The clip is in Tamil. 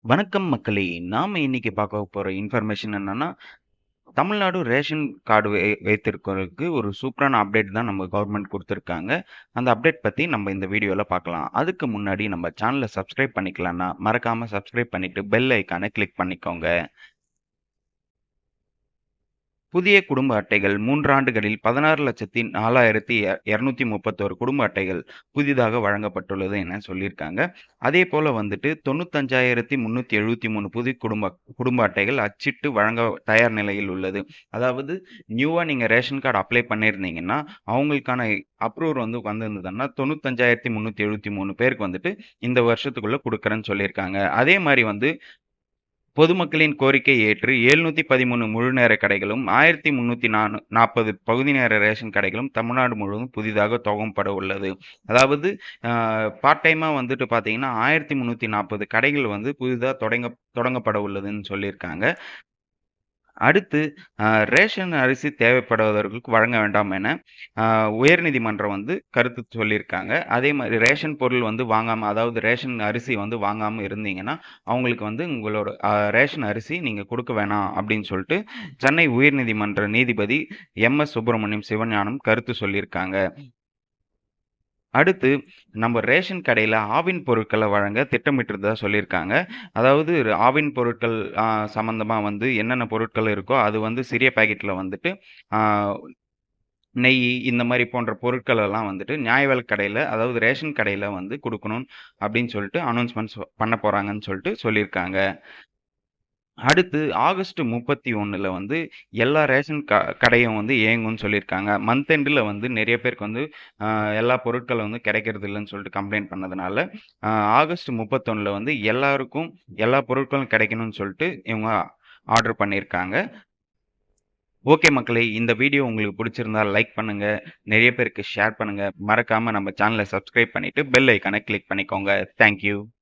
வணக்கம் மக்களே! நாம இன்னைக்கு பார்க்க போற இன்ஃபர்மேஷன் என்னன்னா, தமிழ்நாடு ரேஷன் கார்டு வைத்திருக்கிறவருக்கு ஒரு சூப்பரான அப்டேட் தான் நம்ம கவர்மெண்ட் குடுத்துருக்காங்க. அந்த அப்டேட் பத்தி நம்ம இந்த வீடியோல பார்க்கலாம். அதுக்கு முன்னாடி நம்ம சேனல சப்ஸ்கிரைப் பண்ணிக்கலன்னா, மறக்காம சப்ஸ்கிரைப் பண்ணிட்டு பெல் ஐகான கிளிக் பண்ணிக்கோங்க. புதிய குடும்ப அட்டைகள் 3 ஆண்டுகளில் 16,04,231 குடும்ப அட்டைகள் புதிதாக வழங்கப்பட்டுள்ளது என சொல்லியிருக்காங்க. அதேபோல வந்துட்டு 95,373 புதிய குடும்ப அட்டைகள் அச்சிட்டு வழங்க தயார் நிலையில் உள்ளது. அதாவது நியூவா நீங்க ரேஷன் கார்டு அப்ளை பண்ணியிருந்தீங்கன்னா, அவங்களுக்கான அப்ரூவல் வந்திருந்ததுன்னா 95,373 பேருக்கு வந்துட்டு இந்த வருஷத்துக்குள்ள குடுக்குறேன்னு சொல்லியிருக்காங்க. அதே மாரி பொதுமக்களின் கோரிக்கை ஏற்று 713 முழுநேர கடைகளும், 1340 பகுதி நேர ரேஷன் கடைகளும் தமிழ்நாடு முழுவதும் புதிதாக துவங்கப்பட உள்ளது. அதாவது அ பார்ட் டைமா பார்த்தீங்கன்னா, 1340 கடைகள் புதிதா தொடங்கப்பட உள்ளதுன்னு சொல்லியிருக்காங்க. அடுத்து ரேஷன் அரிசி தேவைப்படுவதற்கு வழங்க வேண்டாம் என அ உயர்நீதிமன்றம் கருத்து சொல்லியிருக்காங்க. அதே மாரி ரேஷன் பொருள் வாங்காம அதாவது ரேஷன் அரிசி வாங்காம இருந்தீங்கன்னா, அவங்களுக்கு உங்களோட ரேஷன் அரிசி நீங்க குடுக்க வேணாம் அப்படின்னு சொல்லிட்டு, சென்னை உயர்நீதிமன்ற நீதிபதி எம்.எஸ். சுப்பிரமணியம் சிவஞானம் கருத்து சொல்லியிருக்காங்க. அடுத்து நம்ம ரேஷன் கடையில ஆவின் பொருட்கள வழங்க திட்டமிட்டிருந்ததா சொல்லியிருக்காங்க. அதாவது ஆவின் பொருட்கள் சம்மந்தமா என்னென்ன பொருட்கள் இருக்கோ, அது சிறிய பாக்கெட்ல ஆ நெய் இந்த மாரி போன்ற பொருட்கள் எல்லாம் நியாய விலைக் கடையில, அதாவது ரேஷன் கடையில குடுக்கணும் அப்படின்னு சொல்லிட்டு அனௌன்ஸ்மென்ட்ஸ் பண்ண போறாங்கன்னு சொல்லிட்டு சொல்லியிருக்காங்க. அடுத்து ஆகஸ்ட் 31ல எல்லா ரேஷன் கடையும் இயங்கும்னு சொல்லியிருக்காங்க. மந்த் எண்டுல நெறைய பேருக்கு எல்லா பொருட்களும் கிடைக்கிறது இல்லன்னு சொல்லிட்டு கம்ப்ளைண்ட் பண்ணதுனால, அ ஆகஸ்ட் 31ல எல்லாருக்கும் எல்லா பொருட்களும் கிடைக்கணும்னு சொல்லிட்டு இவங்க ஆர்டர் பண்ணியிருக்காங்க. ஓகே மக்களே! இந்த வீடியோ உங்களுக்கு புடிச்சிருந்தா லைக் பண்ணுங்க. நெறைய பேருக்கு ஷேர் பண்ணுங்க. மறக்காம நம்ம சேனல சப்ஸ்கிரைப் பண்ணிட்டு பெல் ஐகான கிளிக் பண்ணிக்கோங்க. Thank you.